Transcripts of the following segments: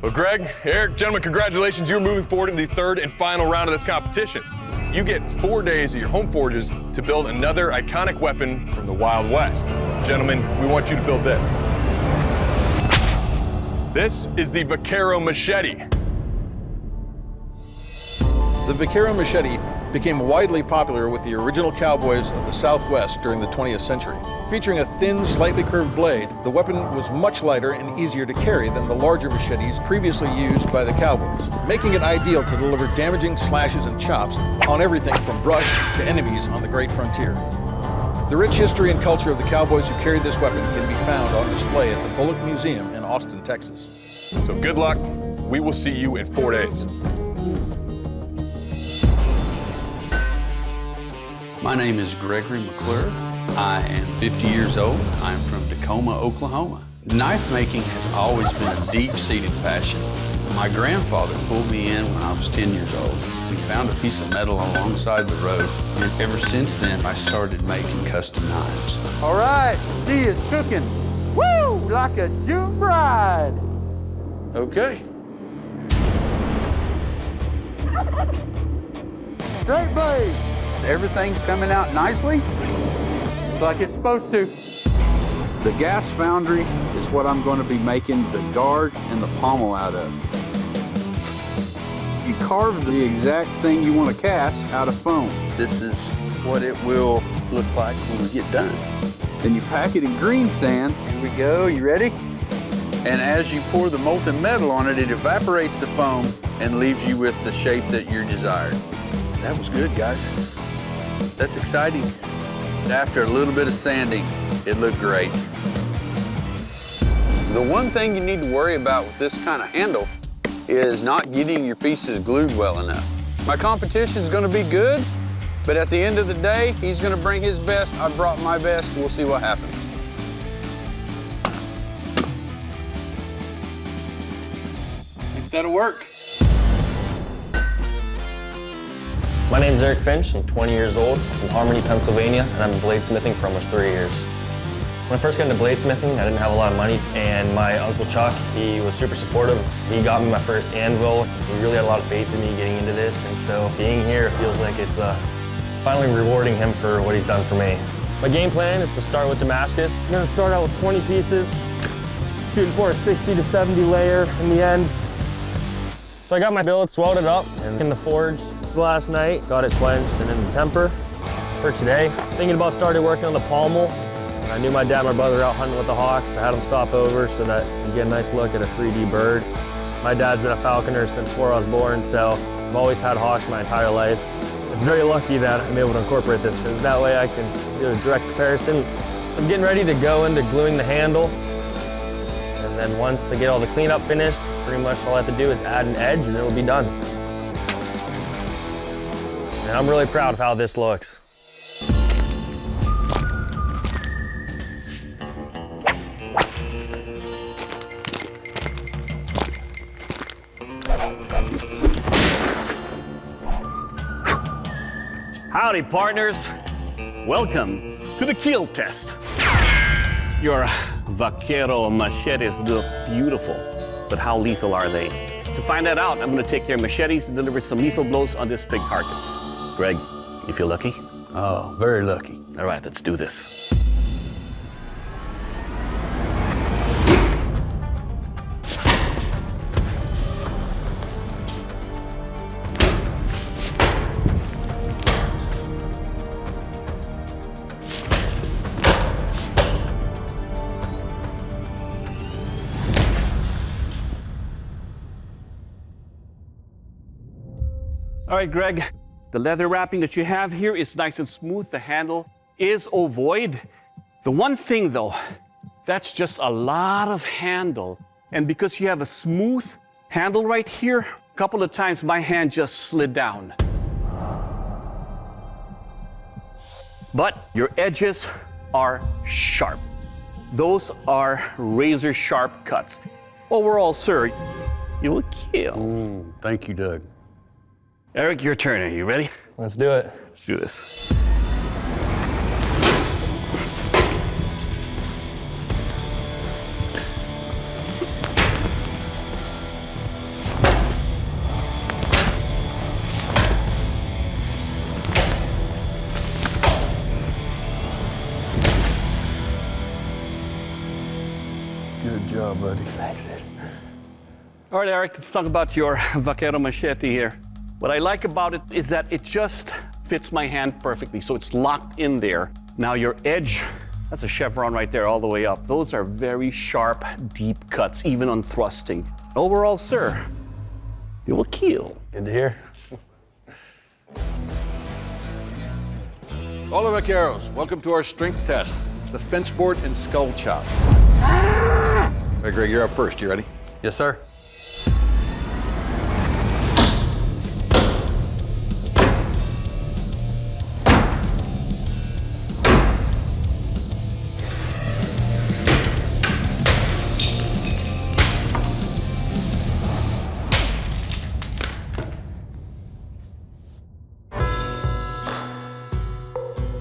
Well, Greg, Eric, gentlemen, congratulations. You're moving forward in the third and final round of this competition. You get 4 days at your home forges to build another iconic weapon from the Wild West. Gentlemen, we want you to build this. This is the Vaquero Machete. The Vaquero Machete became widely popular with the original cowboys of the Southwest during the 20th century. Featuring a thin, slightly curved blade, the weapon was much lighter and easier to carry than the larger machetes previously used by the cowboys, making it ideal to deliver damaging slashes and chops on everything from brush to enemies on the great frontier. The rich history and culture of the cowboys who carried this weapon can be found on display at the Bullock Museum in Austin, Texas. So good luck. We will see you in 4 days. My name is Gregory McClure. I am 50 years old. I'm from Tacoma, Oklahoma. Knife making has always been a deep-seated passion. My grandfather pulled me in when I was 10 years old. We found a piece of metal alongside the road, and ever since then, I started making custom knives. All right, she is cooking. Woo, like a June bride. Okay. Straight blade. Everything's coming out nicely. It's like it's supposed to. The gas foundry is what I'm going to be making the guard and the pommel out of. You carve the exact thing you want to cast out of foam. This is what it will look like when we get done. Then you pack it in green sand. Here we go, you ready? And as you pour the molten metal on it, it evaporates the foam and leaves you with the shape that you desired. That was good, guys. That's exciting. After a little bit of sanding, it looked great. The one thing you need to worry about with this kind of handle is not getting your pieces glued well enough. My competition's gonna be good, but at the end of the day, he's gonna bring his best, I brought my best, we'll see what happens. I think that'll work. My name is Eric Finch. I'm 20 years old. I'm from Harmony, Pennsylvania, and I've been bladesmithing for almost 3 years. When I first got into bladesmithing, I didn't have a lot of money, and my Uncle Chuck, he was super supportive. He got me my first anvil. He really had a lot of faith in me getting into this, and so being here, it feels like it's finally rewarding him for what he's done for me. My game plan is to start with Damascus. I'm gonna start out with 20 pieces, shooting for a 60 to 70 layer in the end. So I got my billet, welded up, and in the forge last night, got it quenched and in the temper. For today, thinking about starting working on the pommel. I knew my dad and my brother were out hunting with the hawks. I had them stop over so that you get a nice look at a 3D bird. My dad's been a falconer since before I was born, so I've always had hawks my entire life. It's very lucky that I'm able to incorporate this, because that way I can do a direct comparison. I'm getting ready to go into gluing the handle. And then once I get all the cleanup finished, pretty much all I have to do is add an edge and it'll be done. And I'm really proud of how this looks. Howdy, partners. Welcome to the kill test. Your Vaquero machetes look beautiful, but how lethal are they? To find that out, I'm gonna take your machetes and deliver some lethal blows on this pig carcass. Greg, you feel lucky? Oh, very lucky. All right, let's do this. All right, Greg, the leather wrapping that you have here is nice and smooth. The handle is ovoid. The one thing though, that's just a lot of handle. And because you have a smooth handle right here, a couple of times my hand just slid down. But your edges are sharp. Those are razor sharp cuts. Overall, sir, you will kill. Thank you, Doug. Eric, your turn. Are you ready? Let's do it. Let's do this. job, buddy. Thanks, dude. All right, Eric, let's talk about your Vaquero machete here. What I like about it is that it just fits my hand perfectly, so it's locked in there. Now your edge, that's a chevron right there all the way up. Those are very sharp, deep cuts, even on thrusting. Overall, sir, you will kill. Good to hear. All the Vaqueros, welcome to our strength test, the fence board and skull chop. All right, Greg, you're up first. You ready? Yes, sir.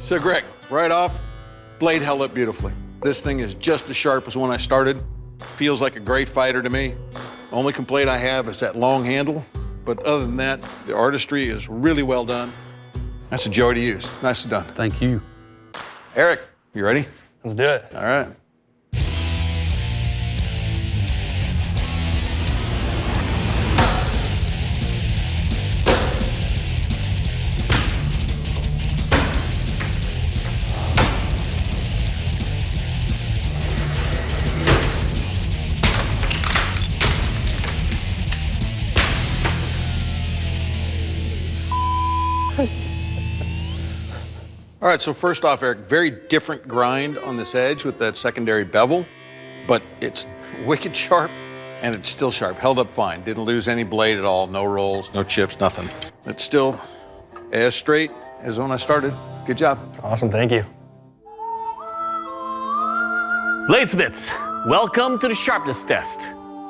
So Greg, right off, blade held up beautifully. This thing is just as sharp as when I started. Feels like a great fighter to me. Only complaint I have is that long handle, but other than that, the artistry is really well done. That's a joy to use. Nicely done. Thank you. Eric, you ready? Let's do it. All right. All right, so first off, Eric, very different grind on this edge with that secondary bevel, but it's wicked sharp, and it's still sharp. Held up fine. Didn't lose any blade at all. No rolls, no chips, nothing. It's still as straight as when I started. Good job. Awesome, thank you. Bladesmiths, welcome to the sharpness test,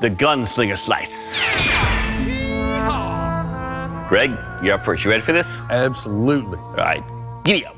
the Gunslinger slice. Greg, you're up first. You ready for this? Absolutely. All right, giddy up.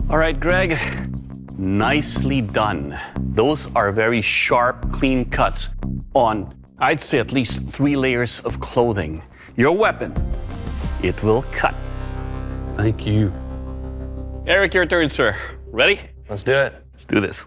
All right, Greg, nicely done. Those are very sharp, clean cuts on, I'd say, at least 3 layers of clothing. Your weapon, it will cut. Thank you. Eric, your turn, sir. Ready? Let's do it. Let's do this.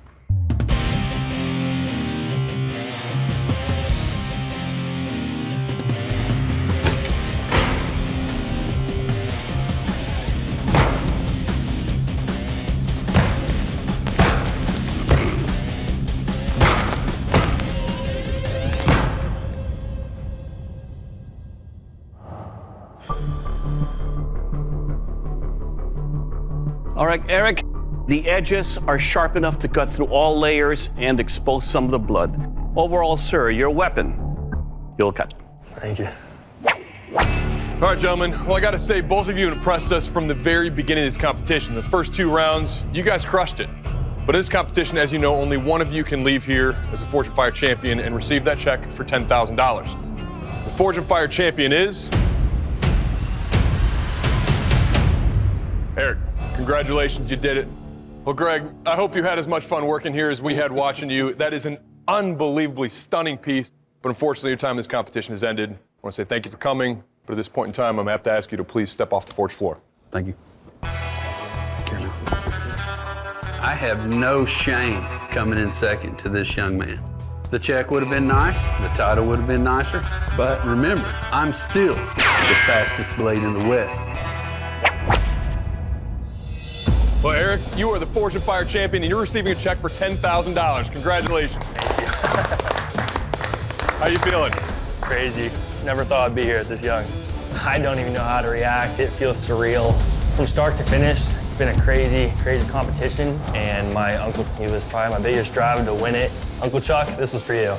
All right, Eric, the edges are sharp enough to cut through all layers and expose some of the blood. Overall, sir, your weapon, you'll cut. Thank you. All right, gentlemen. Well, I got to say, both of you impressed us from the very beginning of this competition. The first 2 rounds, you guys crushed it. But in this competition, as you know, only one of you can leave here as a Forge and Fire champion and receive that check for $10,000. The Forge and Fire champion is Eric. Congratulations, you did it. Well, Greg, I hope you had as much fun working here as we had watching you. That is an unbelievably stunning piece, but unfortunately, your time in this competition has ended. I want to say thank you for coming, but at this point in time, I'm going to have to ask you to please step off the forge floor. Thank you. I have no shame coming in second to this young man. The check would have been nice, the title would have been nicer, but remember, I'm still the fastest blade in the West. Well, Eric, you are the Forge and Fire champion, and you're receiving a check for $10,000. Congratulations. How you feeling? Crazy. Never thought I'd be here at this young. I don't even know how to react. It feels surreal. From start to finish, it's been a crazy, crazy competition, and my uncle, he was probably my biggest drive to win it. Uncle Chuck, this was for you.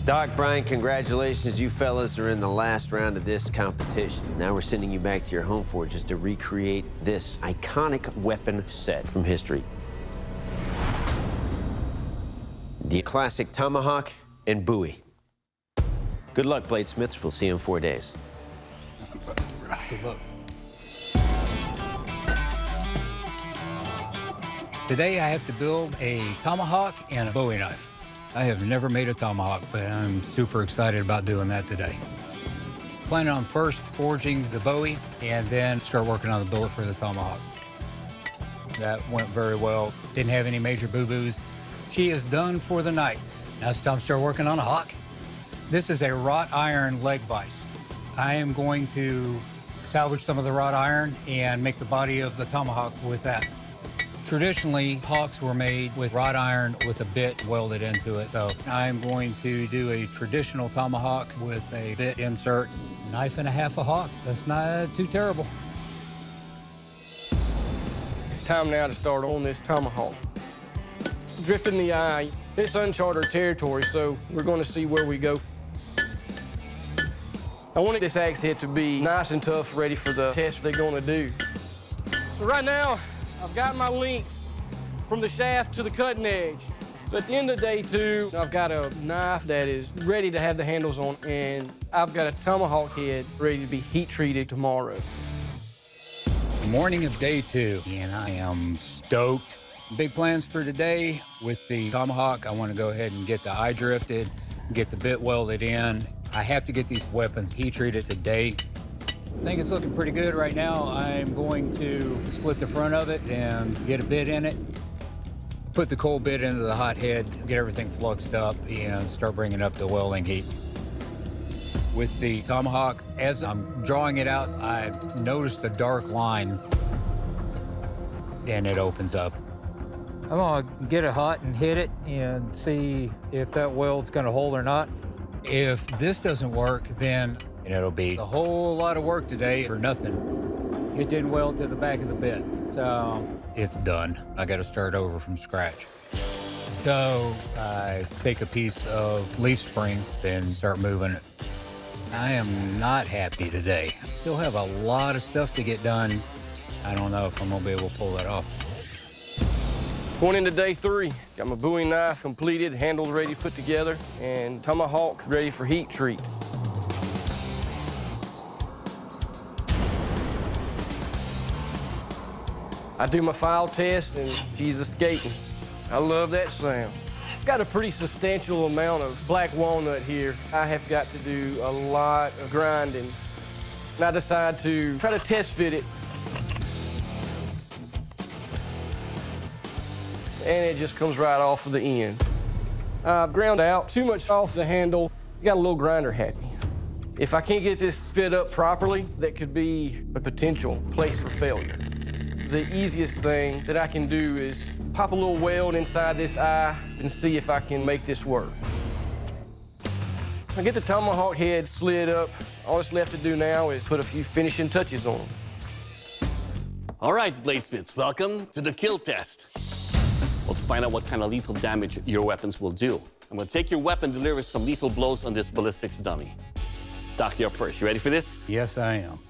Doc, Brian, congratulations. You fellas are in the last round of this competition. Now we're sending you back to your home forges to recreate this iconic weapon set from history. the classic Tomahawk and Bowie. Good luck, bladesmiths. We'll see you in 4 days. Good luck. Today I have to build a Tomahawk and a Bowie knife. I have never made a Tomahawk, but I'm super excited about doing that today. Planning on first forging the Bowie and then start working on the billet for the Tomahawk. That went very well. Didn't have any major boo-boos. She is done for the night. Now it's time to start working on a hawk. This is a wrought iron leg vise. I am going to salvage some of the wrought iron and make the body of the Tomahawk with that. Traditionally, hawks were made with wrought iron with a bit welded into it. So I'm going to do a traditional Tomahawk with a bit insert. Knife and a half a hawk. That's not too terrible. It's time now to start on this Tomahawk. Drifting the eye, it's uncharted territory, so we're going to see where we go. I wanted this axe head to be nice and tough, ready for the test they're going to do. So right now, I've got my length from the shaft to the cutting edge. So at the end of day 2, I've got a knife that is ready to have the handles on, and I've got a Tomahawk head ready to be heat treated tomorrow. Morning of day 2, and I am stoked. Big plans for today. With the Tomahawk, I want to go ahead and get the eye drifted, get the bit welded in. I have to get these weapons heat treated today. I think it's looking pretty good right now. I'm going to split the front of it and get a bit in it, put the cold bit into the hot head, get everything fluxed up, and start bringing up the welding heat. With the Tomahawk, as I'm drawing it out, I've noticed a dark line, and it opens up. I'm gonna get it hot and hit it and see if that weld's gonna hold or not. If this doesn't work, then it'll be a whole lot of work today for nothing. It didn't weld to the back of the bit, so it's done. I gotta start over from scratch. So I take a piece of leaf spring and start moving it. I am not happy today. Still have a lot of stuff to get done. I don't know if I'm gonna be able to pull that off. Going into day 3, got my Bowie knife completed, handles ready to put together, and Tomahawk ready for heat treat. I do my file test, and she's escaping. I love that sound. Got a pretty substantial amount of black walnut here. I have got to do a lot of grinding. And I decide to try to test fit it. And it just comes right off of the end. I've ground out too much off the handle. Got a little grinder happy. If I can't get this fit up properly, that could be a potential place for failure. The easiest thing that I can do is pop a little weld inside this eye and see if I can make this work. I get the Tomahawk head slid up. All that's left to do now is put a few finishing touches on them. All right, bladesmiths, welcome to the kill test. Well, to find out what kind of lethal damage your weapons will do, I'm gonna take your weapon, deliver some lethal blows on this ballistics dummy. Doc, you're up first. You ready for this? Yes, I am.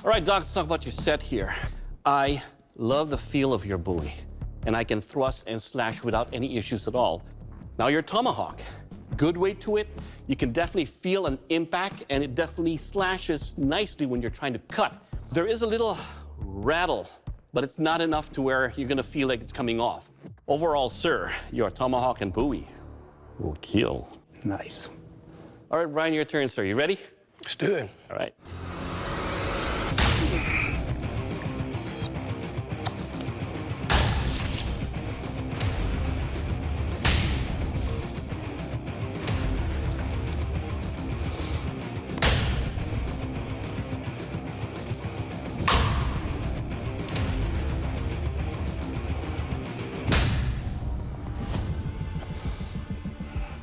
All right, Doc, let's talk about your set here. I love the feel of your Bowie, and I can thrust and slash without any issues at all. Now, your Tomahawk, good weight to it. You can definitely feel an impact, and it definitely slashes nicely when you're trying to cut. There is a little rattle, but it's not enough to where you're gonna feel like it's coming off. Overall, sir, your Tomahawk and Bowie will kill. Nice. All right, Brian, your turn, sir. You ready? Let's do it. All right.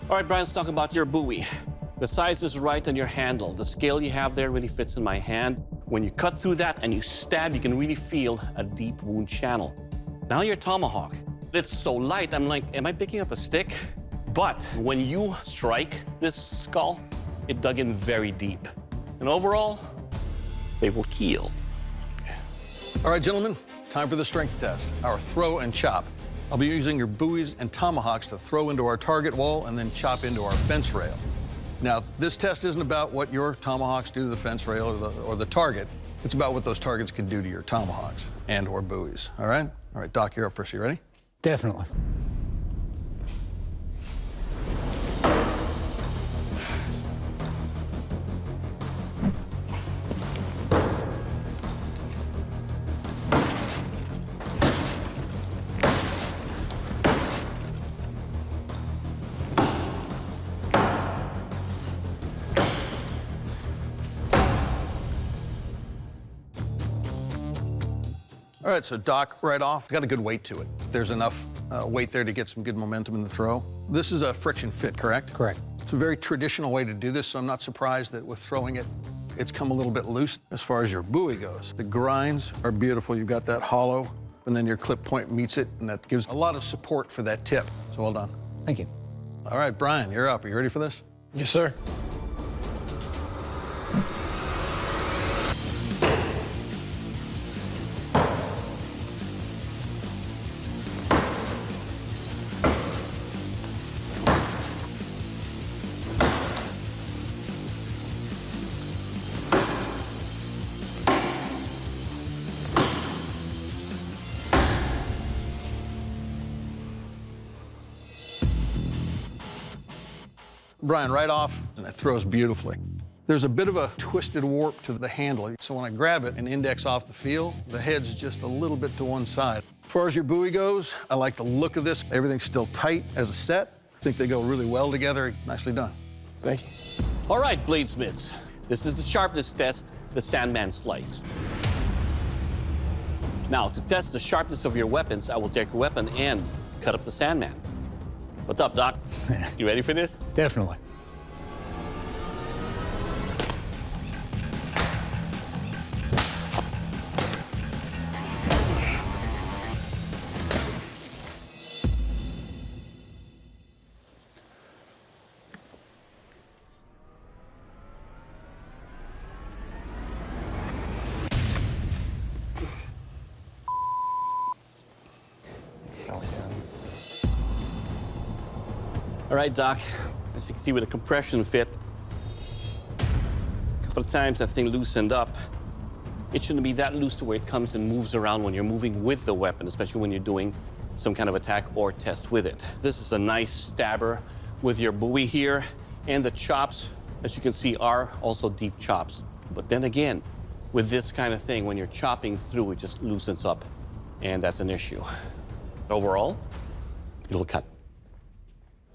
All right, Brian, let's talk about your Bowie. The size is right on your handle. The scale you have there really fits in my hand. When you cut through that and you stab, you can really feel a deep wound channel. Now your tomahawk, it's so light, I'm like, am I picking up a stick? But when you strike this skull, it dug in very deep. And overall, they will heal. All right, gentlemen, time for the strength test, our throw and chop. I'll be using your buoys and tomahawks to throw into our target wall and then chop into our fence rail. Now, this test isn't about what your tomahawks do to the fence rail or the target. It's about what those targets can do to your tomahawks and or buoys, all right? All right, Doc, you're up first. You ready? Definitely. All right, so Doc, right off, got a good weight to it. There's enough weight there to get some good momentum in the throw. This is a friction fit, correct? Correct. It's a very traditional way to do this, so I'm not surprised that with throwing it, it's come a little bit loose. As far as your buoy goes, the grinds are beautiful. You've got that hollow, and then your clip point meets it, and that gives a lot of support for that tip. So well done. Thank you. All right, Brian, you're up. Are you ready for this? Yes, sir. Brian, right off, and it throws beautifully. There's a bit of a twisted warp to the handle, so when I grab it and index off the feel, the head's just a little bit to one side. As far as your buoy goes, I like the look of this. Everything's still tight as a set. I think they go really well together. Nicely done. Thank you. All right, bladesmiths. This is the sharpness test, the Sandman slice. Now, to test the sharpness of your weapons, I will take your weapon and cut up the Sandman. What's up, Doc? You ready for this? Definitely. All right, Doc. As you can see with a compression fit, a couple of times that thing loosened up. It shouldn't be that loose to where it comes and moves around when you're moving with the weapon, especially when you're doing some kind of attack or test with it. This is a nice stabber with your buoy here, and the chops, as you can see, are also deep chops. But then again, with this kind of thing, when you're chopping through, it just loosens up, and that's an issue. Overall, it'll cut.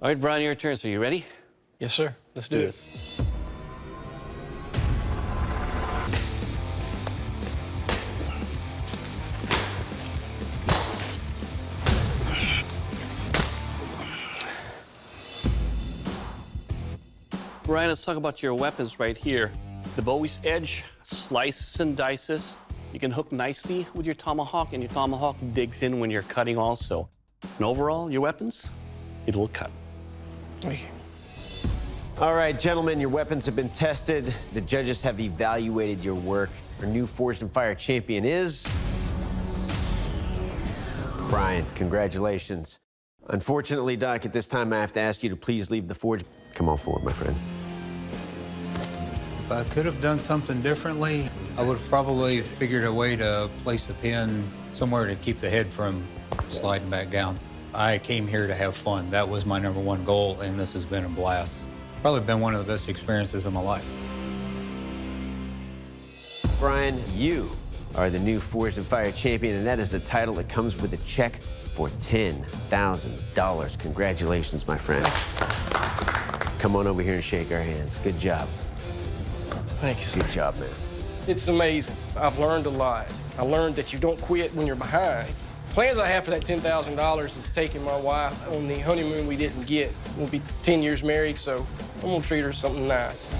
All right, Brian, your turn. So you ready? Yes, sir. Let's do it. Brian, let's talk about your weapons right here. The Bowie's edge slices and dices. You can hook nicely with your tomahawk, and your tomahawk digs in when you're cutting also. And overall, your weapons, it will cut. Thank you. All right, gentlemen, your weapons have been tested. The judges have evaluated your work. Our new Forged in Fire champion is Brian. Congratulations. Unfortunately, Doc, at this time, I have to ask you to please leave the forge. Come on forward, my friend. If I could have done something differently, I would have probably figured a way to place a pin somewhere to keep the head from sliding back down. I came here to have fun. That was my #1 goal, and this has been a blast. Probably been one of the best experiences of my life. Brian, you are the new Forged in Fire champion, and that is a title that comes with a check for $10,000. Congratulations, my friend. Come on over here and shake our hands. Good job. Thank you, sir. Good job, man. It's amazing. I've learned a lot. I learned that you don't quit when you're behind. Plans I have for that $10,000 is taking my wife on the honeymoon we didn't get. We'll be 10 years married, so I'm gonna treat her something nice.